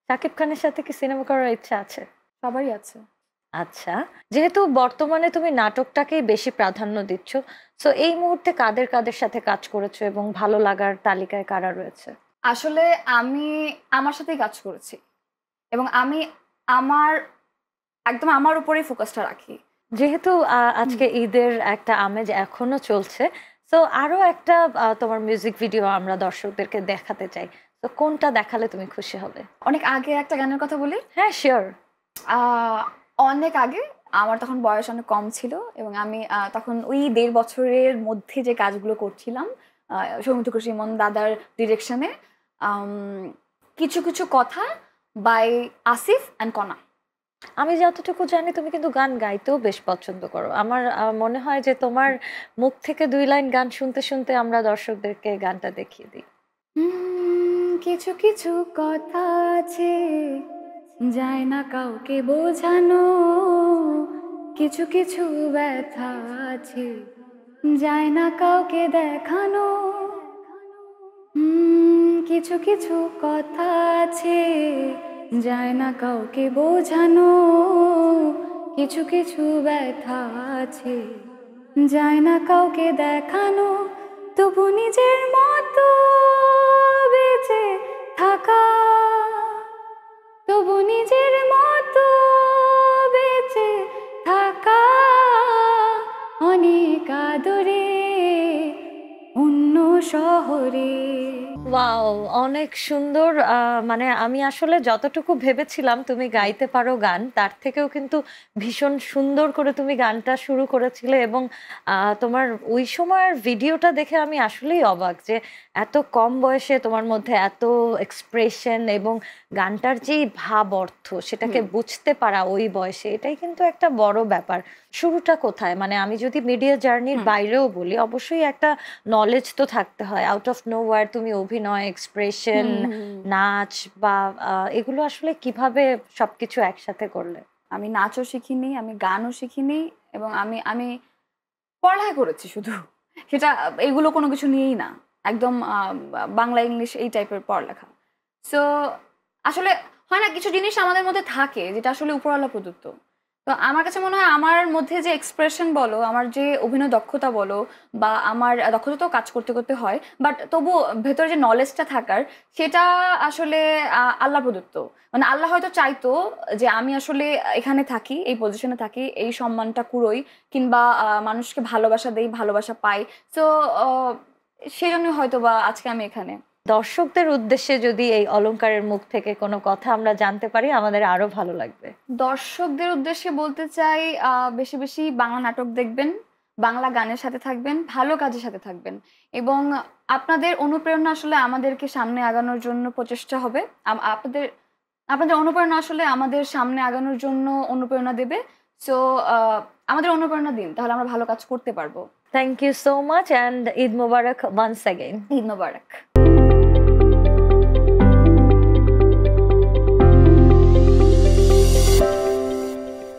শাকিব খানের সাথে কি সিনেমা করার ইচ্ছা আছে? সবারই আছে। আচ্ছা, যেহেতু বর্তমানে তুমি নাটকটাকেই বেশি প্রাধান্য দিচ্ছ, সো এই মুহূর্তে কাদের সাথে কাজ করেছো এবং ভালো লাগার তালিকায় কারা রয়েছে? আসলে আমি আমার সাথেই কাজ করেছি এবং আমি আমার একদম আমার উপরেই ফোকাসটা রাখি। যেহেতু হুম। আজকে ঈদের একটা আমেজ এখনো চলছে, সো আরো একটা তোমার মিউজিক ভিডিও আমরা দর্শকদেরকে দেখাতে চাই। তো কোনটা দেখালে তুমি খুশি হবে? অনেক আগে একটা গানের কথা বলি। হ্যাঁ, শিওর। আ অনেক আগে আমার তখন বয়স অনেক কম ছিল এবং আমি তখন ওই ১.৫ বছরের মধ্যে যে কাজগুলো করছিলাম সৌমিত্র ইমন দাদার ডিরেকশনে আম কিছু, কিছু কথা বাই আসিফ অ্যান্ড কণা। আমি যতটুকু জানি তুমি কিন্তু গান গাইতেও বেশ পছন্দ করো। আমার মনে হয় যে তোমার মুখ থেকে ২ লাইন গান শুনতে আমরা দর্শকদেরকে গানটা দেখিয়ে দিই। কিছু, কিছু কথা আছে যায় না কাউকে বোঝানো, কিছু, কিছু ব্যথা আছে যায় না কাউকে দেখানো। কিছু কিছু কথা আছে যায় না কাউকে বোঝানো, কিছু কিছু ব্যথা আছে যায় না কাউকে দেখানো। তবু নিজের মতো বেঁচে থাকা, তবু নিজের মতো বেঁচে থাকা অনেক আদরে অন্য শহরে। ওয়াও! অনেক সুন্দর। মানে আমি আসলে যতটুকু ভেবেছিলাম তুমি গাইতে পারো গান, তার থেকেও কিন্তু ভীষণ সুন্দর করে তুমি গানটা শুরু করেছিলে এবং তোমার ওই সময়ের ভিডিওটা দেখে আমি আসলেই অবাক যে এত কম বয়সে তোমার মধ্যে এত এক্সপ্রেশন এবং গানটার যেই ভাব অর্থ সেটাকে বুঝতে পারা ওই বয়সে, এটাই কিন্তু একটা বড় ব্যাপার। শুরুটা কোথায়? মানে আমি যদি মিডিয়া জার্নির বাইরেও বলি, অবশ্যই একটা নলেজ তো থাকতে হয়। আউট অফ নোহোয়্যার তুমি অভিনয়, এক্সপ্রেশন, নাচ বা এগুলো আসলে কিভাবে সবকিছু একসাথে করলে? আমি নাচও শিখিনি, আমি গানও শিখিনি এবং আমি আমি পড়ালেখা করেছি শুধু। সেটা এগুলো কোনো কিছু নিয়েই না। একদম বাংলা, ইংলিশ এই টাইপের পড়ালেখা। সো আসলে হয় না কিছু জিনিস আমাদের মধ্যে থাকে যেটা আসলে উপরওয়ালা প্রদত্ত। তো আমার কাছে মনে হয় আমার মধ্যে যে এক্সপ্রেশন বলো, আমার যে অভিনয় দক্ষতা বলো বা আমার দক্ষতা তো কাজ করতে, করতে হয়। বাট তবুও ভেতরে যে নলেজটা থাকার সেটা আসলে আল্লাহ প্রদত্ত। মানে আল্লাহ হয়তো চাইতো যে আমি আসলে এখানে থাকি, এই পজিশনে থাকি, এই সম্মানটা কুড়োই কিংবা মানুষকে ভালোবাসা দেই, ভালোবাসা পাই। সো অ সেজন্যই হয়তোবা আজকে আমি এখানে। দর্শকদের উদ্দেশ্যে যদি এই অলংকারের মুখ থেকে কোনো কথা আমরা জানতে পারি আমাদের আরো ভালো লাগবে। দর্শকদের উদ্দেশ্যে বলতে চাই বেশি, বেশি বাংলা নাটক দেখবেন, বাংলা গানের সাথে থাকবেন, ভালো কাজের সাথে থাকবেন এবং আপনাদের অনুপ্রেরণা আসলে আমাদেরকে সামনে আগানোর জন্য প্রচেষ্টা হবে। আপনাদের আপনাদের অনুপ্রেরণা আসলে আমাদের সামনে আগানোর জন্য অনুপ্রেরণা দেবে। সো আ আমাদের অনুপ্রেরণা দিন। তাহলে আমরা ভালো কাজ করতে পারব। Thank you so much and Eid Mubarak once again. Eid Mobarak.